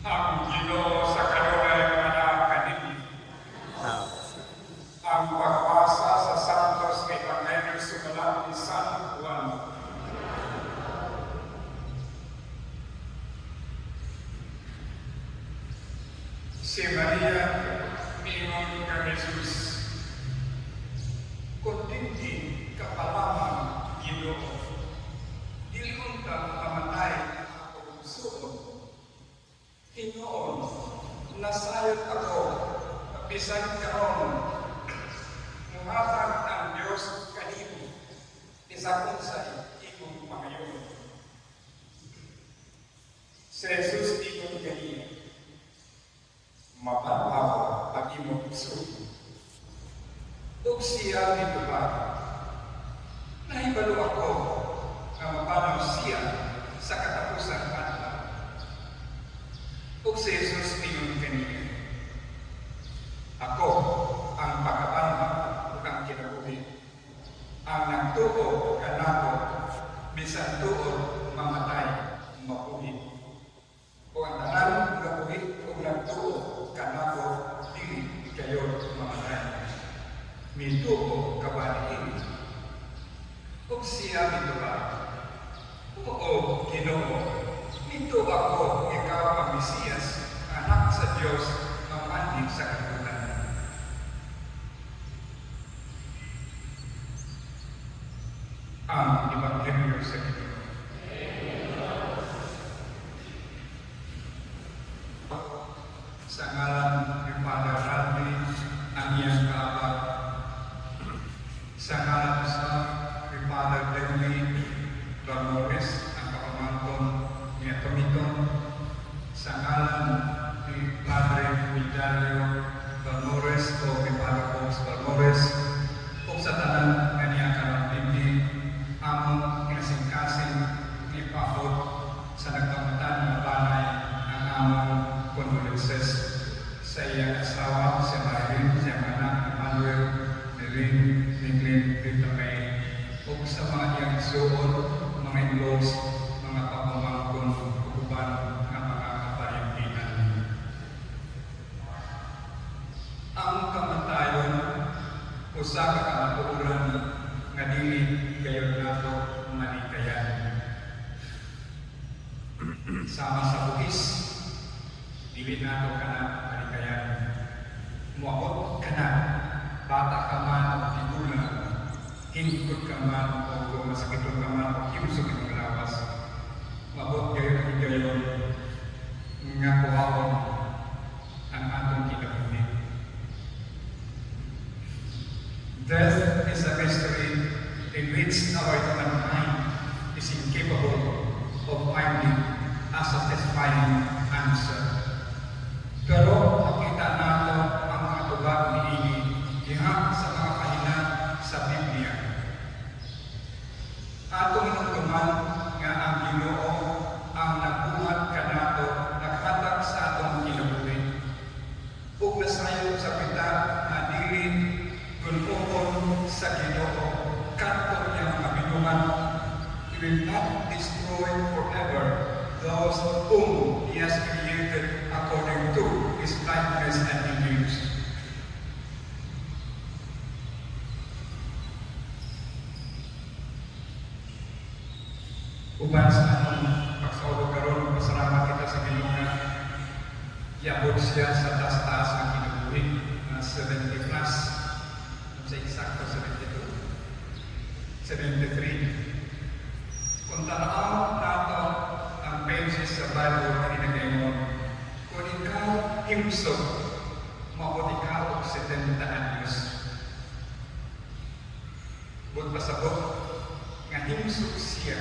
Ang Ginoo sa kanunay mga kanini. Ang pagbasa sa Santos kay Ebanghelyo sumalat ni San Juan. Si Maria miingon ka Jesus, kundi kapalamang Ginoo, dili unta mamatay akong suod. Hinoon, nasayot ako, bisan karon, muhatag ang Diyos kanimo, isakon sa imong pangayon. Si Jesus ingon kaniya, mapatawa ang imong suod. Ug siya nito ba, nahibalo ako nga mapanaw siya sa katapusan adlaw. Ug si Jesus ingon kaniya, ako ang pagkabamba ug ang kinabuhi. Ang nagtuo kanako bisan tuod mamatay mabuhi. O ang tanan mabuhi ug nagtuo kanako dili kayo mamatay. Mituo kabaliin. Ug siya mituwa, oo, Ginoo, nito ako, ikaw ang Mesiyas, anak sa Diyos, ang mandi sa katulan. Ang Ebanghelyo sa Ginoo. Sa ngalan ni Father Randy, ang iyang kaabag. Sa ngalan sa ni Father Denny Ramores, ang kapamangkon niya Tomiton. Sa ngalan ni Padre Vidario Ramores o ni Padre Fox Ramores, o sa tanan nga niya karapindi, among kinasingkasing ni Pahot sa nagkamutan na banay ang among condolences sa iyang asawa, si Marilyn, si anak Emmanuel, ni Rin, ni Glenn, Rita May, o sa mga iyang suod, mga in-laws, mga kapamangkon, uban ng mga kapalipinan. Ang kamatayon, usa ka kamatuoran nga dili gayon nato manikayan. Sama sa buhis, dili nato kana manikayan. Muabot kana, bata ka man o tigulang, hingkod ka man o masakiton ka man o himsog ang lawas. Muabot gayon ang gayon nga kuhaon ang atong kinabuhi. Death is a mystery in which our human mind is incapable of finding a satisfying answer. Pero makita nato ang mga tubag ni Ini diha sa mga kahina sa Biblia. Atong inungtuman nga ang Ginoo ang nagbuhat kanato, naghatag sa atong kinabuhi. Ug nasayo sa pita na dili gunpon sa Ginoo kadto niya mga binuman. He will not destroy forever those whom He has created according to His likeness and image. Uban sa atong pagsaulog karon, pasalamat kita sa Ginoo nga iabot siya sa taas-taas ng kinabuhi na 70 plus. Sa eksakto 73. Kung tanaw nato ang pages sa Bible na ginagayon, kung ikaw himsog, maabot ikaw 70 anyos. Bud pasabot nga himsog siya.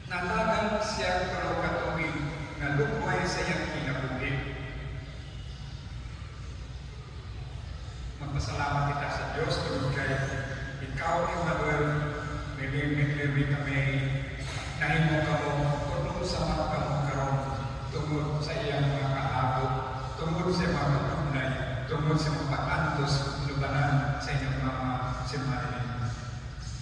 Natagan siya pero katuwid nga lukway sa iyang kinabuhi. Magpasalamat kita sa Diyos tulad kay ikaw, Emmanuel, may kami, nahimo ka mo, tungod sa mga karon, tungod sa iyang mga kahabot, tungod sa mga katunay, tungod sa mga pag-antos, lubanan sa inyong mga simbahan.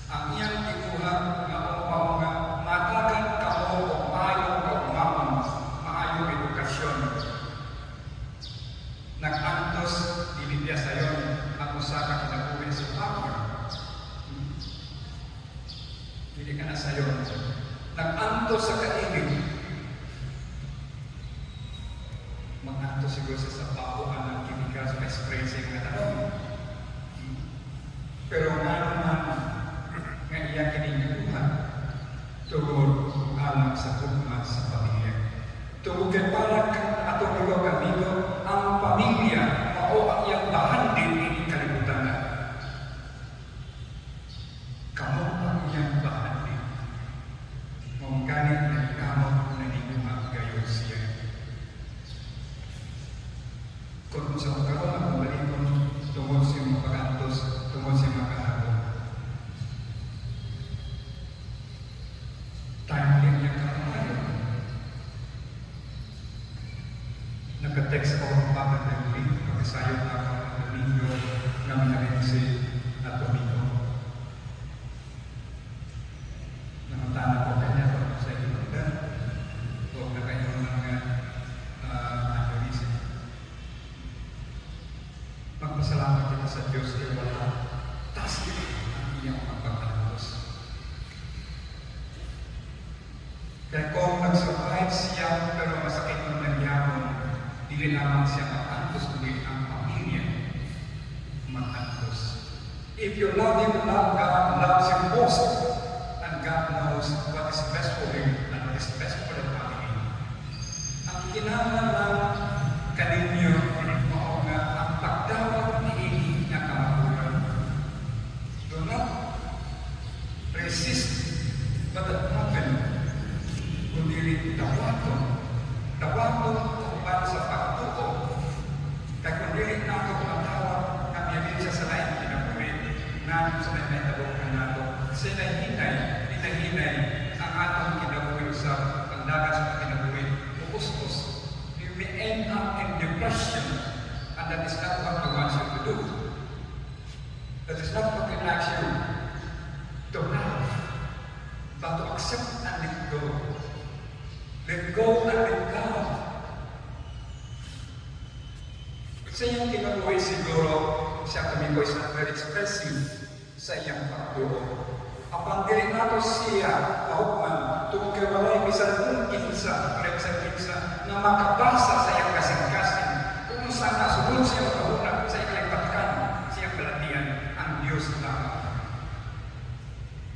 Ang iyang ikuha nga umaw nga matagan ka mo o maayong ka umamang, maayong edukasyon. siguro sa pakuan ng kimikal sa expressing na tanong. Pero nga naman, nga iya kiningaluhan, tungod alam sa tugma sa pamilya. Tungod kay para atong mga kamigo, ang pamilya mao ang iyang bahan din ini kalibutan na. Kamu ang iyang bahan din. Mong ganit na kamu na hinumag gayon siya. Kung sa karon ang balikon tungod sa mga pag-antos, tungod sa mga kahapon. Timely niya karon. Nagka-text ako ng Papa Dewey, pag-isayot na ako ng Domingo na minarinsi at Domingo. Nakatana ko kanya ko sa iba o na kayo ng aneurism. Magpasalamat kita sa Diyos kay wala. Taas din ang iyang pagpapalalos. Kaya kung nag-survive siya pero masakit ng nagyamon, hindi lamang siya matantos kundi ang pamilya matantos. If you love Him, love God, loves Him most, and God knows what is best for Him and what is best for the family. Ang kinahanglan lang kaninyo mao nga ang pagdawat niini nga kamaburan. Do not resist what happen, kundi dawaton para sa pagtuo. Kaya kung dili na ako matawag, kamiyagin siya sa lain kinabuhi. Nanon sa lain tabok na nato. Hinahinay ang atong kinabuhi sa pandagan sa kinabuhi. Upos-pos. You may end up in depression, and that is not what He wants you to do. That is not what He likes you to have, but to accept and let go. Let go and let God. Sa iyang kinabuhi siguro, siya kami ko is not very expressive sa iyang pagtuo. Apang dili nato siya, kahugman, tungkol kay walay bisan kung kinsa, na makabasa sa iyang kasing-kasing, kung saan nasunod siya kahunag sa iyang patkan, sa iyang balatian, ang Diyos lamang.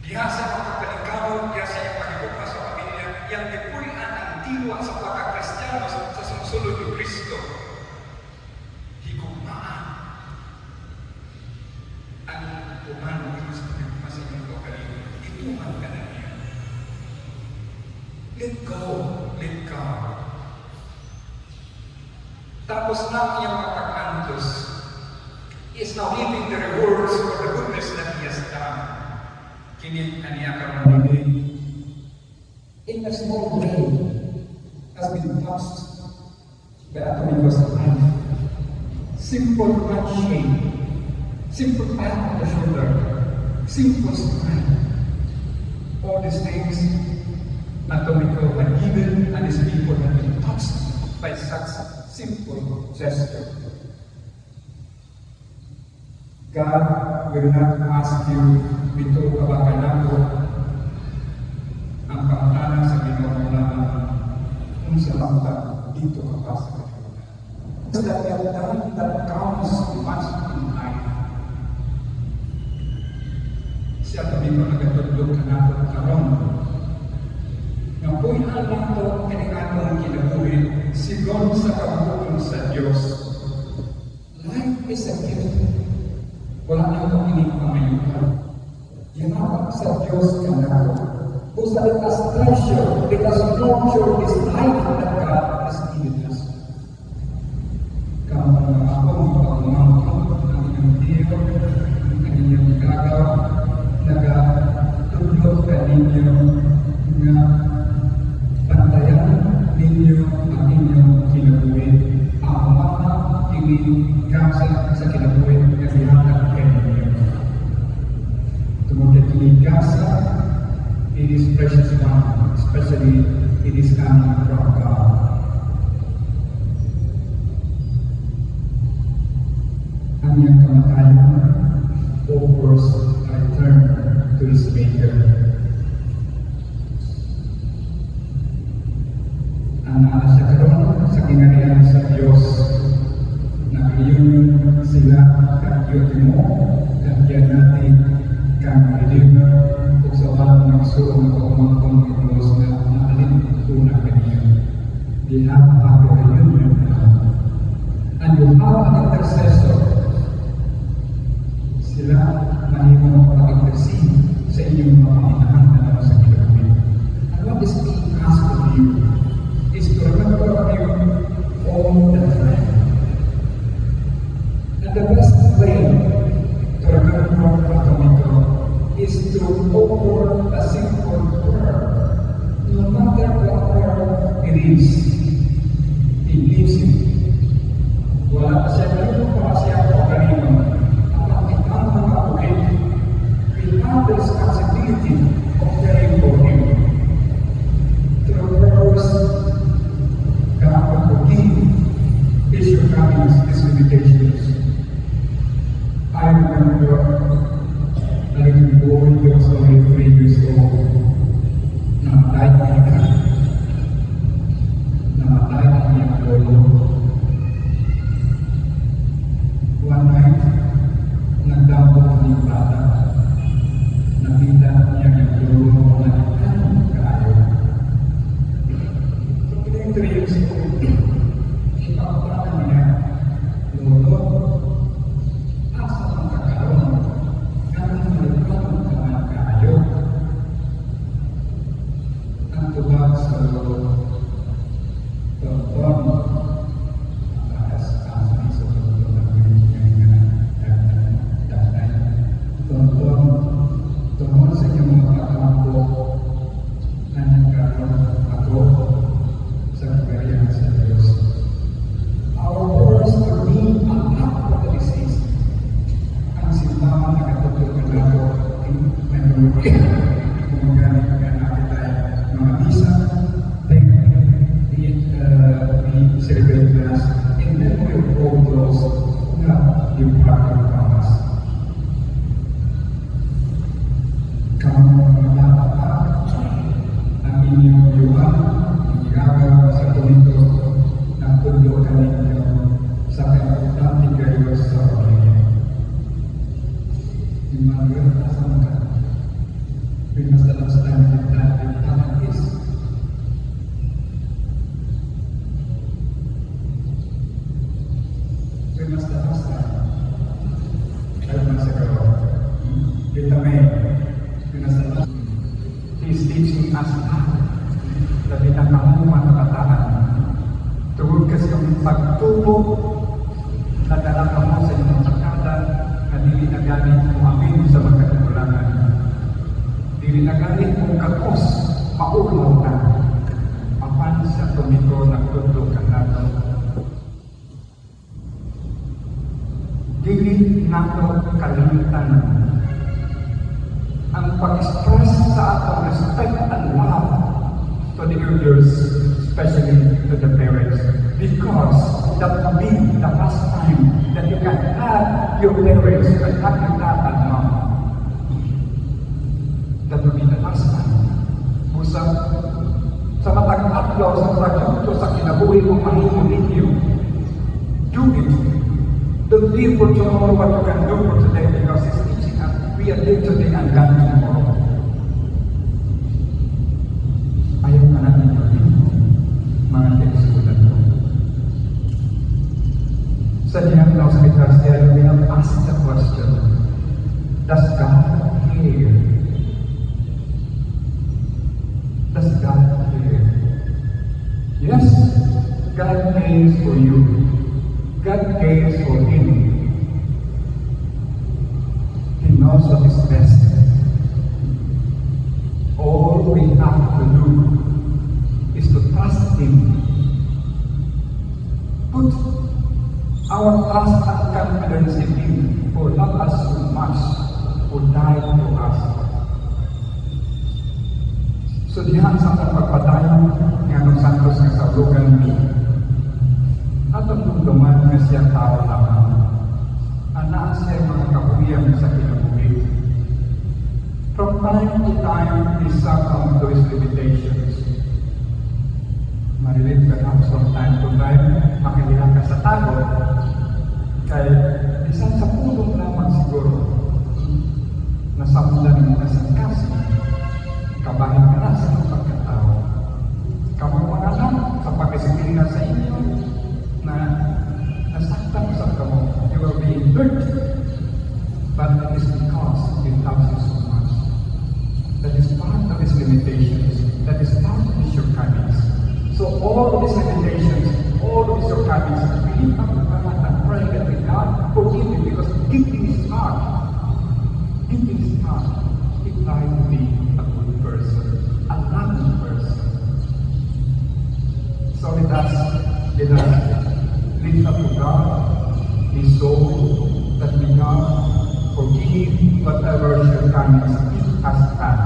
Diha sa pagkapaligawon, diha sa iyang pagkikupa sa pamilya, iyang dipulian ang diwa sa pagkakristyano sa sumusulod ni Kristo. Higugmaan ang umano ito sa iyong lokalibo. Ituman ka na niya. Let go, let God. Tapos na ang iyang mapag-antos, He is now reaping the rewards for the goodness that He has done. Kinit kaniya karon din. In a small way, has been touched by Atomico's life. Simple handshake, simple pat on the shoulder, simple smile. All these things Atomico had given and his people had been touched by such simple gesture. God will not ask you bito kabakanato ang pangtanan sa Ginoo lamang kung sa bangka dito ka pa sa Ginoo. So that everything that counts once in life. Siya tabi ko nagatudlog ka nato karon. Nga puyan lang to kiningatong kinabuhi sigon sa kabuong sa Diyos. Life is a gift. Wala na itong inipangayuhan. Ginawag sa Diyos ka nato. Who's let us treasure, let us nurture this life that God has given us. Kamu mga akong pagmamahal ng inyong Diyo, ng inyong gagaw, nagatulog ka ninyo nga pantayan ninyo ang inyong kinabuhi. Ang mga inikasa sa kinabuhi na dihatag ka ninyo. Tungkol inikasa, it is precious one, especially it is coming from God. Ang iyang kamatayan offers a return to His Maker. Ang naala siya karon sa kinarihan sa Diyos sila kag-iyot mo, kagyan natin kang deliver o sa walang magsuong o umangkong inuos na maalin una kaniya. They have a reunion now. And you have an intercessor. Sila mahimong pag-intercede sa inyong mga panginahan na naman sa kilawin. And what is being asked of you is to remember your own friend. And the best way to remember Atomito is to offer a simple prayer. No matter what prayer it is, it gives you. Wala pa siya dito para siya pagkarino. At itang mga ulit, we have the responsibility of caring for him. Through prayers, God will forgive his shortcomings, his limitations. I remember a little boy, he was only 3 years old. Namatay ang iyang lolo. One night, nagdampo ang iyang bata. Nakita niya ang lolo na nagtanong kaayo. So, pinag 3 years old, ipakapatan niya, lolo, asa ang kakaroon? Ganang malipatan ka man kaayo. Ang tubag sa lolo, Tonton, atas kami sa tonton na danay. Tonton, tungkol sa inyong mga kakampo na nagkaroon ako sa kagarihan sa Diyos. Our prayers for me are not what it is. Ang simbahan na katutunan ako in memory. Gumagamit ka natin tayo mga misa, we celebrate Mass in memory of all those who have departed from us. Kamu mendapat ang inyong yuhan, igagawa sa tumito ng tundukan ninyo sa kailangan kayo sa pamilya. Emmanuel, asan ka? We must understand that it is. We must understand. Ayun na sa garo. Kita may, we must understand. He is teaching us now. Labi na kamuman na kataan. Tugod kasi yung pagtubo na dala ka mo sa inyong sakada na dili na gamit mo amin sa magkakatulangan. Dili na gamit mo kakos, maulaw na. Apan sa tumito na tuto ka nato. Dili nato kalimutan ang pag-express sa atong respect and love to the elders, especially to the parents, because that will be the last time that you can have your parents and have your dad and mom. That will be the last time. Busa, sa matag atlaw, sa matag sa kinabuhi kong mahimo ninyo, do it. Don't live for tomorrow what you can do for today, because it's teaching us we are here today and gone tomorrow. Ayaw ka natin yun, mga teksulan ko. Sa diyang law sa Mitrasya, we have asked the question, does God care? Does God care? Yes, God cares for you. God cares for him. He knows what is best. All we have to do is to trust him. Put our trust and confidence in him, for love us so much, who died for us. So diyan sa pagpadayon ng Anong Santos nga sa Logan ni at ang tungtungan nga siya tao lamang. Anaan siya mga kabuhiyan sa kinabuhi. From time to time, he succumbed to his limitations. Marilit perhaps from time to time, makilihan ka sa tago, kay isang sa pulong lamang siguro nasamdan ng nasangkas. Kabahin ka na sa iyong pagkatao. Kamu mga anak, kapag isipin na sa inyo na nasaktan sa kamu, you will be hurt. But it is because it loves you so much. That is part of his limitations. That is part of his shortcomings. So all of his limitations, all of his shortcomings, we lift up the heart and pray that God forgive him, because deep in his heart, he tried to be a good person, a loving person. So let us lift up to God his soul, that we God forgive whatever shortcomings it has had,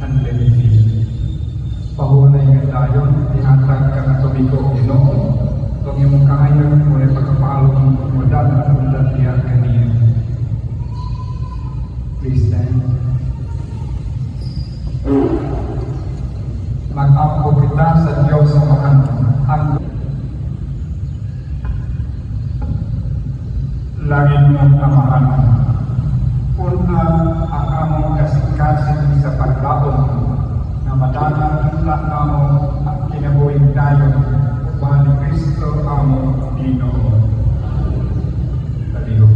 and let it be. Pahulay nga tayo, ihatag ka na tumigo o Ginoo, kung iyong kaayon mo ay pagkapalong mo dapat ang datihan kaniya. Please stand. Mag-ampo kita sa Diyos sa mahan. Langit mong amahan. Puna ang among kasing-kasing sa paglaon na madalang lang mo ang kinabuhing tayo upang ni Kristo among Ginoo. Talihog.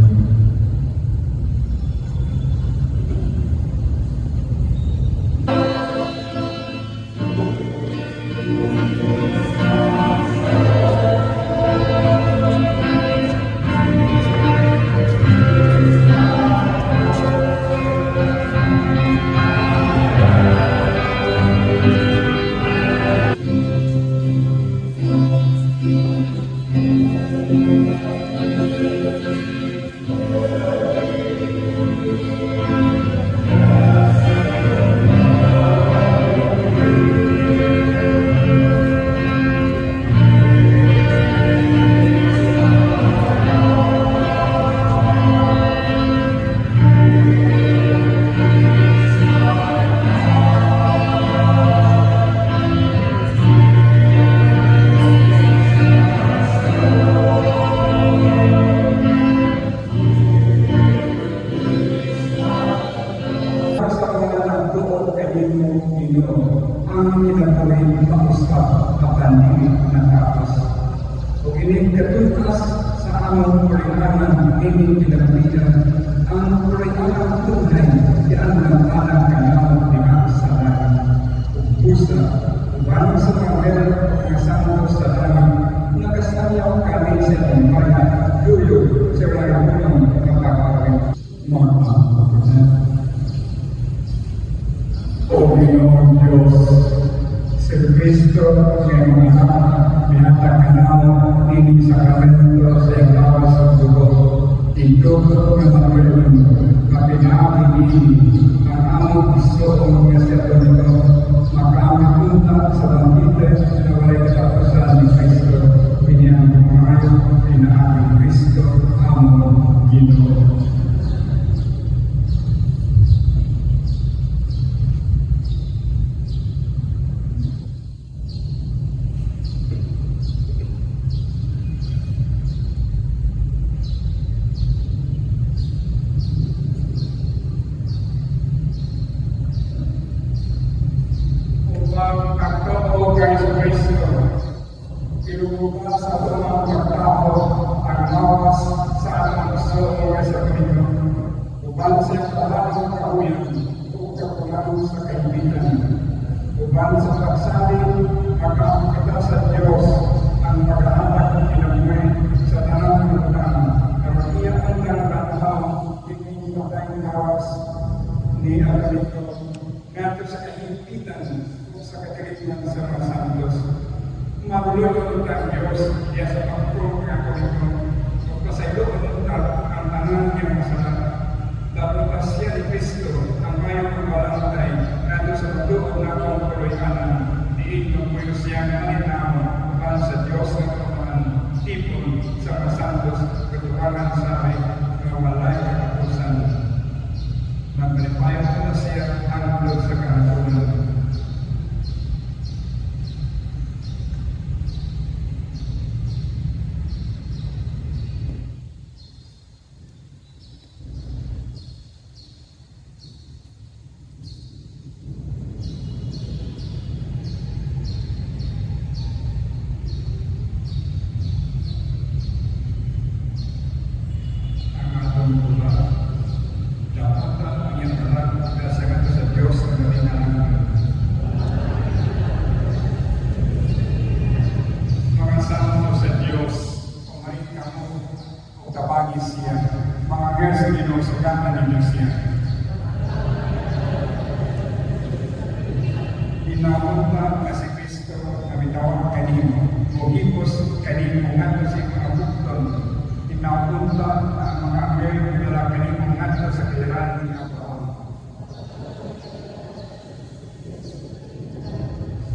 Ang kinagawin pausta kapandili ng kapas. O inikatutas sa among purihanan ini kinagawin ang purihanan tunay di ang anak kanang di maasalan. Ubusa, uban sa pangmeron ng santos sa langit, nagasayaw kami sa limpayan, dulo sa walang kapakawin. O Ginoong Diyos, si Kristo nga mga binatag kanao din sa kamento sa iyang sa dugo. Ito nga magulong na pinaapin ang among Kristoong nga sa ito makamapunta sa bangkite na walay katapusan ni Kristo. Piniyang mga pinaapin Kristo among Ginoo. Uban sa pagsaling, magkakita sa Diyos ang pag-anak ng kinabuhi sa tanang lunan na mag-iyakan ng lahat hindi matayang gawas ni Agalito ngato sa kahimpitan o sa katilignan sa mga santos. Magulong ang Diyos diya sa pagpulong ng Agalito o pasaylo ang tanang kinamasala. Dapat siya ni Kristo ang mayang pagbalantay nato sa mundo na akong kaluyanan diin ng puyo siyang malinao upang sa Diyos na kapaman tipon sa kasantos katurangan sa ay kawalay katapusan. Magpalipayan ko na siya ang Diyos sa kahapunan. Sir Ginoo sugatan ninyo siya. Hinapunta na si Kristo na bitawag kanimo, o hipos kanimo ngadto sa mga bukton. Hinapunta na ang mga anghel nila kanimo ngadto sa kailangan ni Abraham.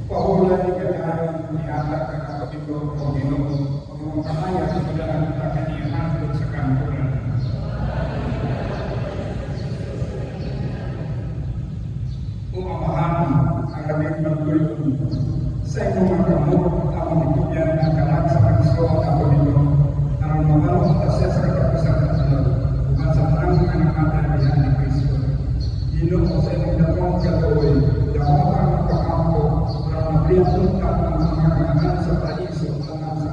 Paulan ni kadayon ni atak ang kapitulo o Ginoo, ang mga kamaya sa pagdalaan ta kaniya hangtod sa kanturan. Umamahan ang lamig ng tulong sa inyong mga kamot ang mitugyan ng kanak sa pagso at ako nito ang mabalong tasya sa katapusan at tulog at sa parang mga nakatalayan ni Kristo. Ginoo sa inyong datong katuloy, dahon ang magkakampo para mabliyaton ka ang mga kanakan sa paiso at sa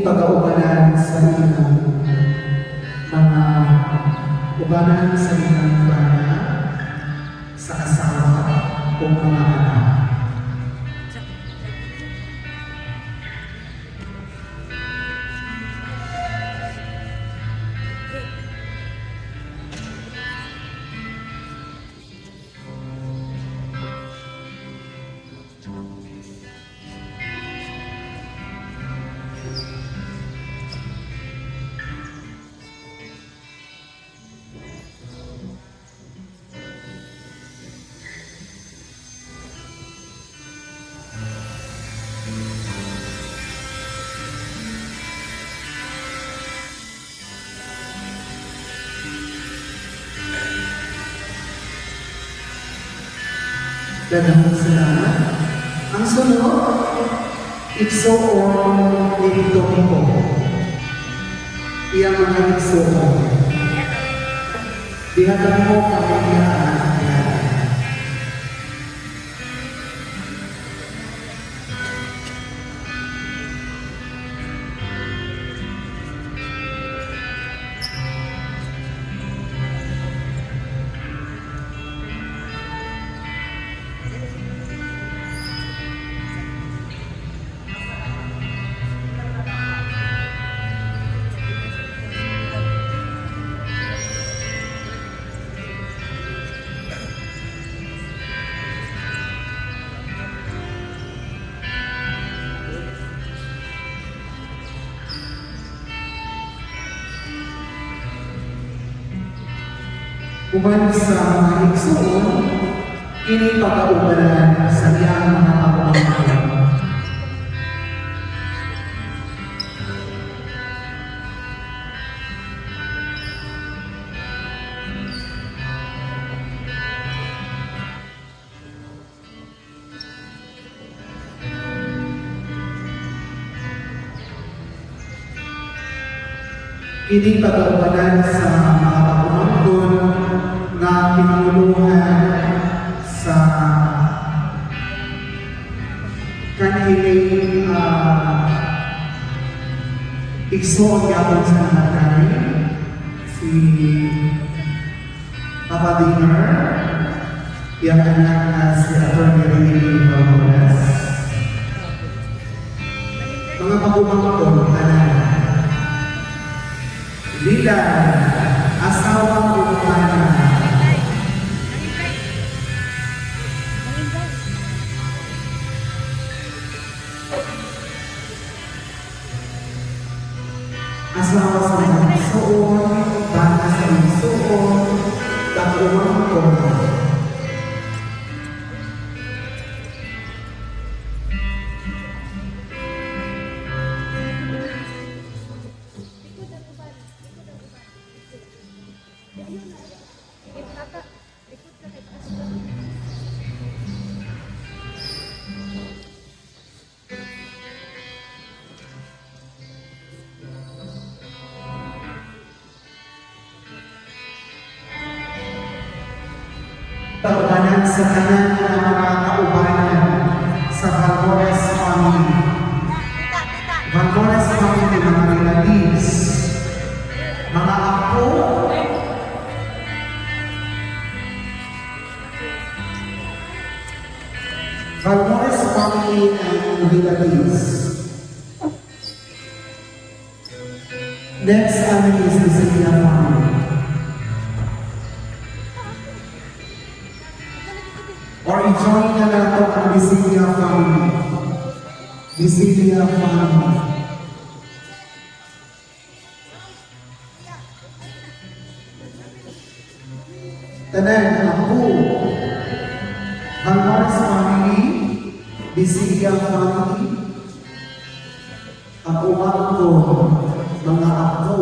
Kini pag-aubanan sa ilang mga ubanan sa ilang bana, sa asawa o mga anak. Daghang salamat. Ang sunod, igsoon ni Dominggo. Iyang mga igsoon. Dihatag mo kamangyan. Uban sa mga igsoon, kini pag-aubanan sa iyang mga pagmamahal. Kini pag-aubanan sa mga pagmamahal na pinulungan sa kanilang igsoon yapon sa mga kani si Papa Dinger, yung anak na si Atty. Rini Ramones, mga pagumangkong tanan bilang asawang umanan asawa sa mga igsoon, bata sa igsoon, takumang ko. Pagbanan sa tanan ng mga kaubanan sa Valmores family. Valmores family, mga relatives, mga apo, Valmores family and relatives. Next family is the Celia family. Or i-join na nato ang Bisilia family. Bisilia family. Tanan, ako, Valmores family, Bisilia family, ang uwang ko, mga ako,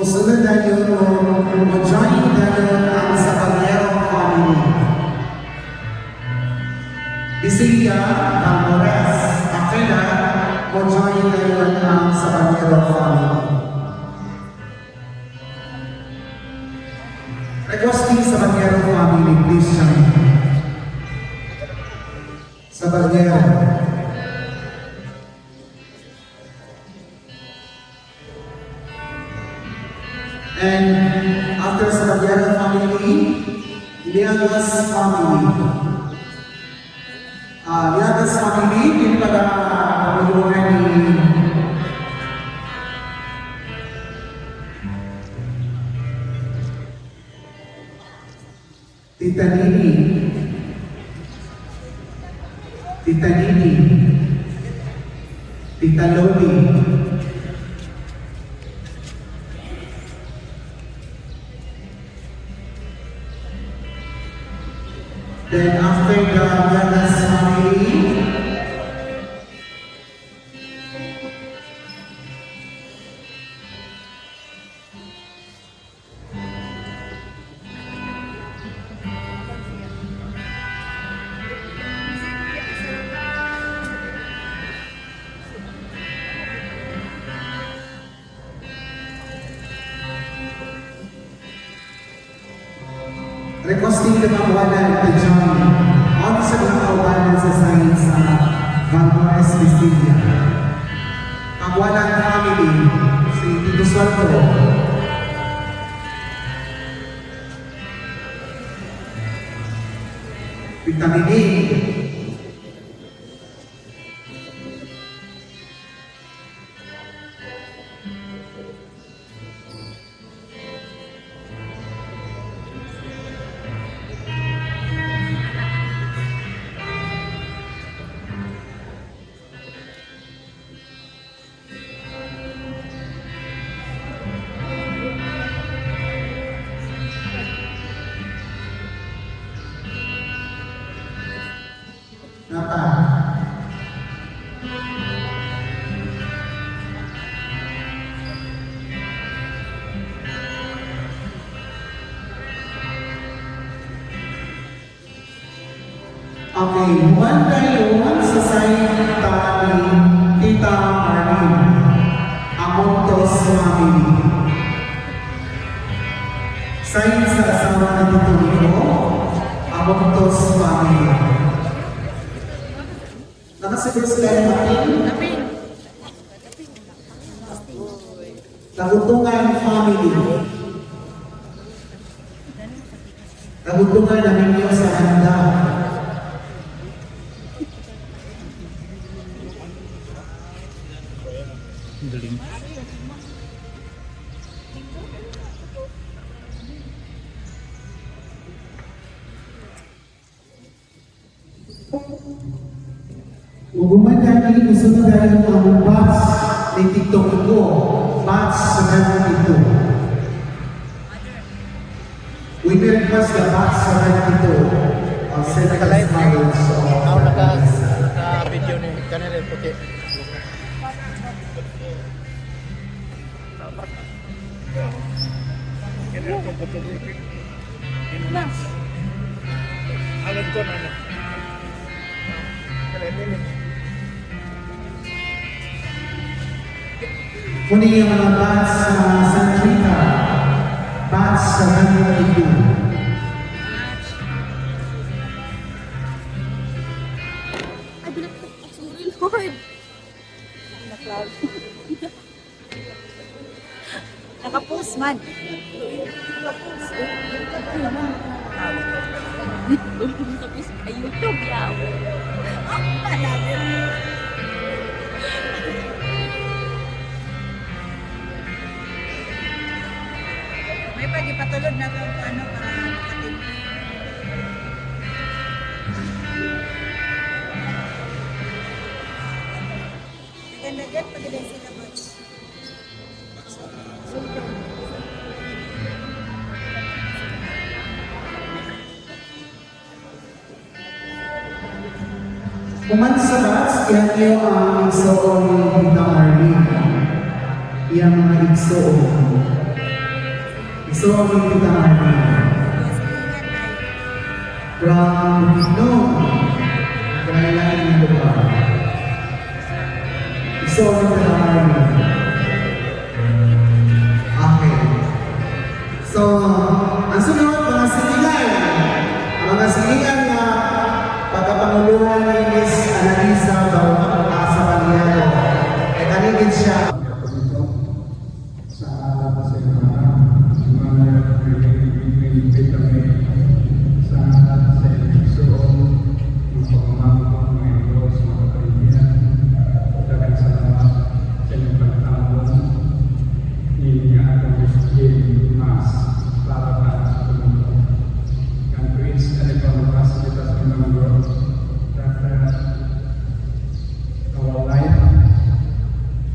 Usunod na yun mag-join na ang Saballero family. Bisilia, Valmores, Aquila, join ngayon ang Sabanero family. Requesting Sabanero family, please join. Sabanero. And after Sabanero family, Liagas family. Liagas family, hindi pala pamulungan ni Tita Nini, Tita Nini, Tita Loli, then after the Liagas family, requesting the kawalan to join on sa mga kawalan sa science sa Vanores Vizilla. Kawalan family, si Tito Soto, Vitamin A, Napa. Okay, one tayo sa side ni Tita Marlene, Amontos family. Side sa asawa na Tito Nico, Amontos family. Nakasagot sila yung ating Tagutungan family. Tagutungan namin niyo sa handa. Ugumagani gusto na dahil ang batch ni TikTok ko, batch sa kanang ito. We will request the batch sa kanang ito. Ang Senegalese models. Ako naka-video ni kanila puti. Alam ko na. Muli yung mga batch sa San Rita, batch sa kanang ito. Ay, bilang ko. Sorry, Lord. Nakapost man. Nakapost. Tapos ay YouTube yaw. May pag-ipatulog na kung ano para makating. Ganda dyan, pag-ilay sila boys. Kuman sa batch, yan yung igsoon ni Tita Marlene. Yan mga igsoon. Igsoon ni Tita Marlene. From Bukidnon, kailangan ng lupa. soul into the army. Okay. So, ang sunod, mga silingan. Ang mga silingan na pagkapanguluhan ni Miss Annalisa Bautasa Paliano. E kanigin siya. Sa alam sa mga pinipit kami sa Panginoon, ang pagmamahal ng mga Diyos, mga kaibigan, dagang salamat sa inyong pagtambon, hindi nga atong biskin mas para sa tumulong. And to each and every one of us, let us remember that our life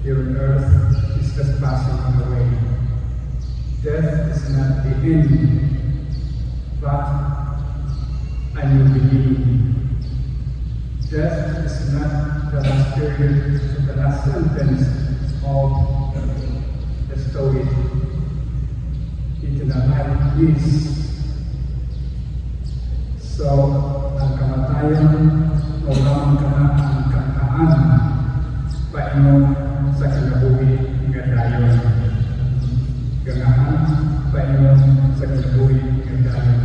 here on earth is just passing away. Death is not the end, but a new beginning. Death is not the last period, the last sentence of the story. Eternal life is. So, ang kamatayan, o lamang ka na ang kantaan, paingon sa kinabuhi nga dayon. Ganahan, paingon sa kinabuhi nga dayon.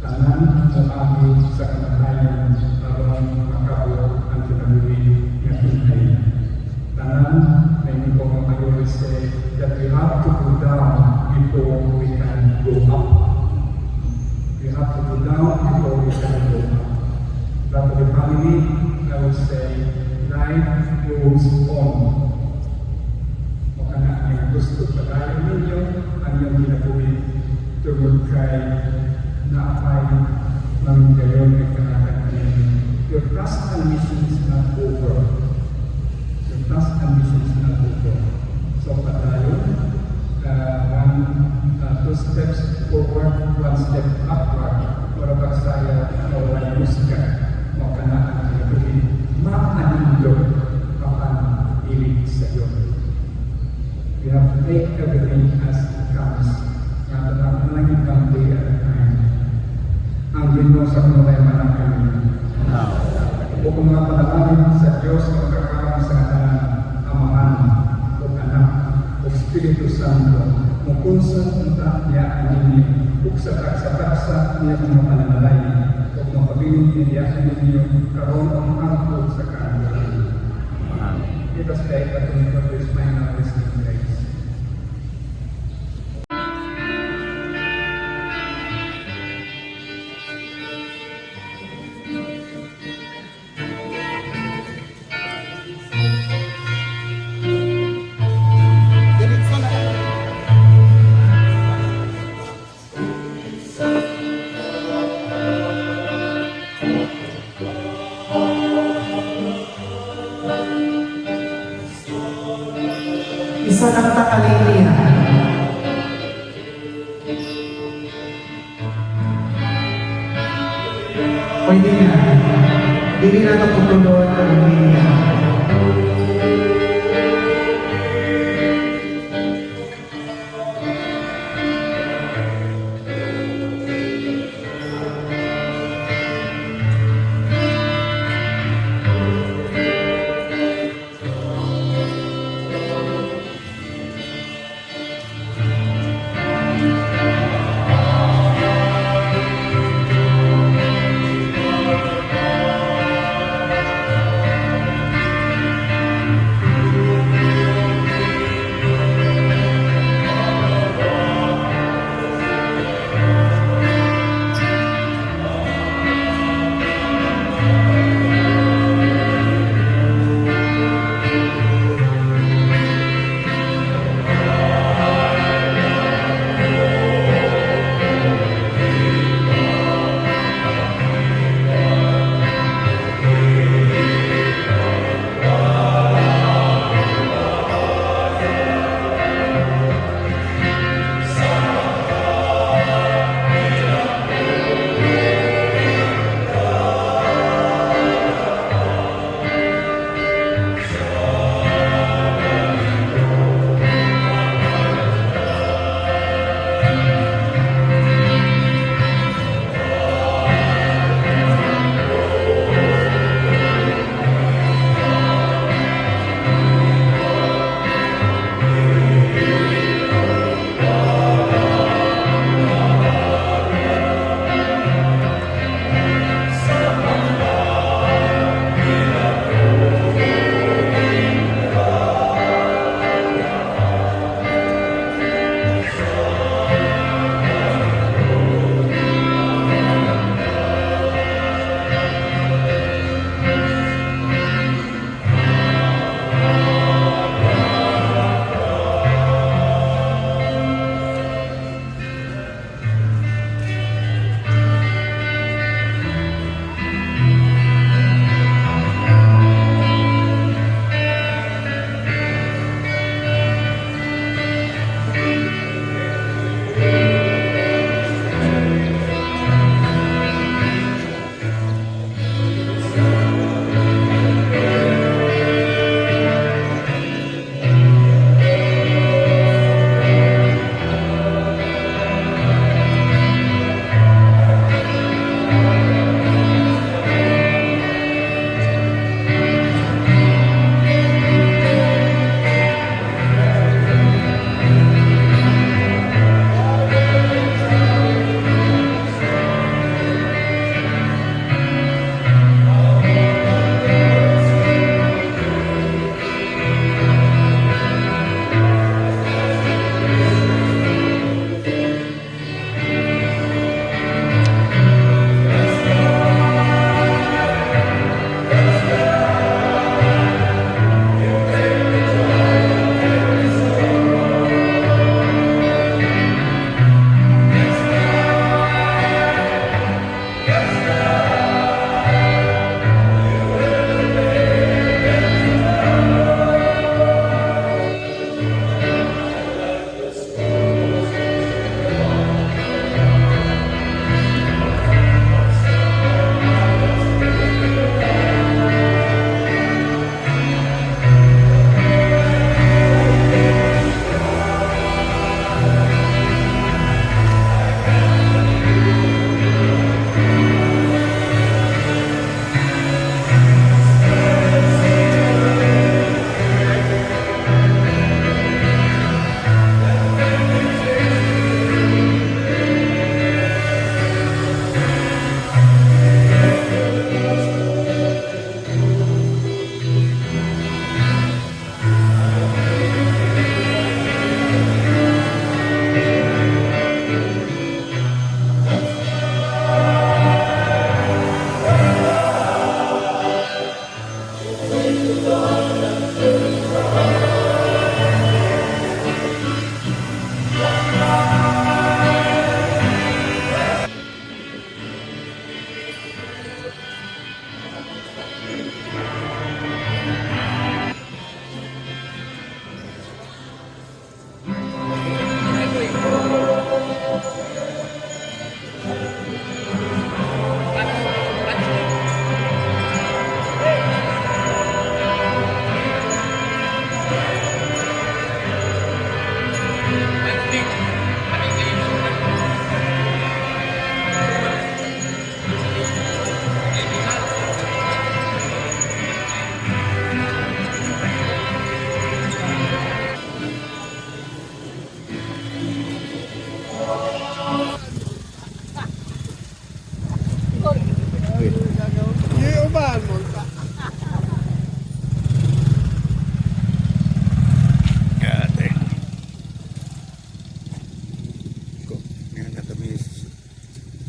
Tanan o abi sa kamatayan, aron makabuo ang kinabuhi nga tunay. Tanan, na hindi ko makayon say that we have to go down before we can go up. We have to go down before we can go up. But for the family, I would say, life goes on. O kana ang gusto padayon ninyo ang iyong kinabuhi tungod kay naapay ng gayon ay kanatag ninyo. Your task and mission is not over. Your task and mission is not over. So padayon, two steps forward, one step backward. Para pagsaya o walang musika, o kana ang kinabuhi, maanindog papan ilig sa iyo. We have to take everything as it comes. Nga tatapin lang yung day at a time. Ang Ginoo sa kulay manang o kung mga panalangin sa Diyos o kakaroon sa katanan, Amahan, o Anak, o Espiritu Santo, o kung sa punta niya aninyo, o sa taksa niya mga pananalayin, o mapabiling niya aninyo, karoon ang angkol sa kaandalan. Let us take a minute of this final listening place. Isa lang takalilihan. Pwede na. Hindi na ito putuloy ang linya.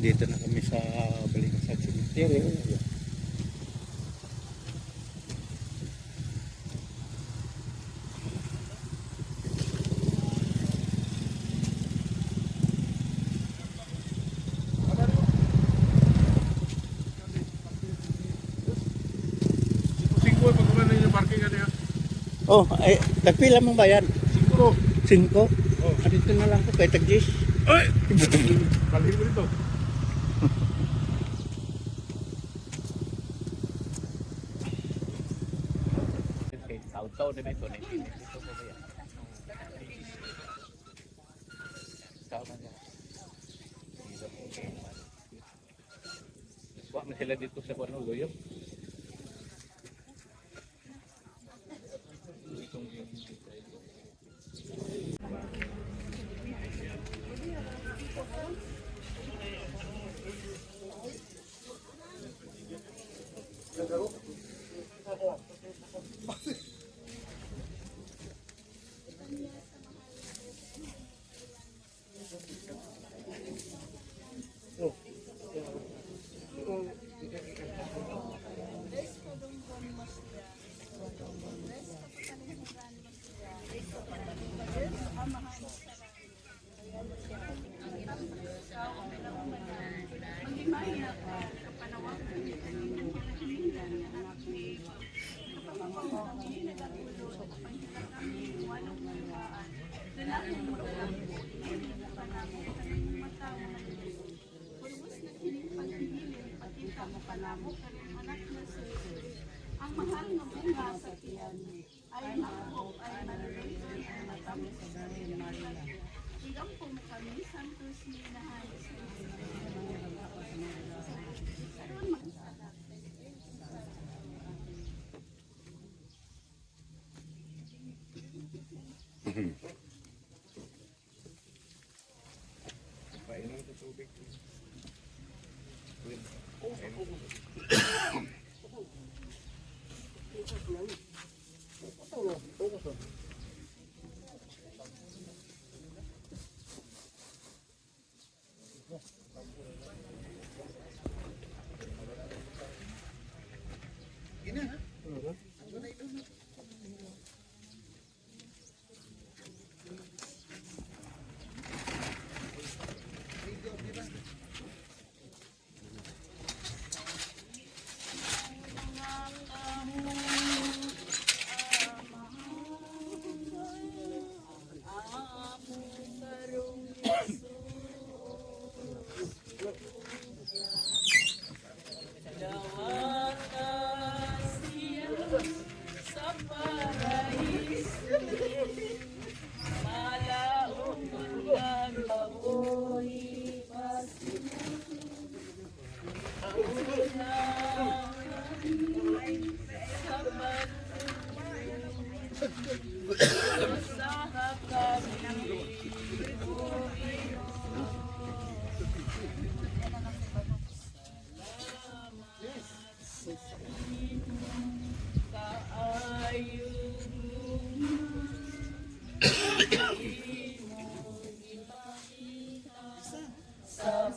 Nandito na kami sa Balingsag Cemetery. Singko, pag kumana yung parking ano yan? Oh, ay, nagpila mong bayan? Singko. 5? Oh. Dito na lang ko kay Tagjis. Ay! Balik mo dito. Taon-taon na ito. Dito ko ba yan? Tama niya. Wala na sila dito sa Panulo yun. Ang mahal na bunga sa tiyan ay nakuha ay manalangin ang matamis sa Maria. Ilang po kami, Santos Minahan. Sa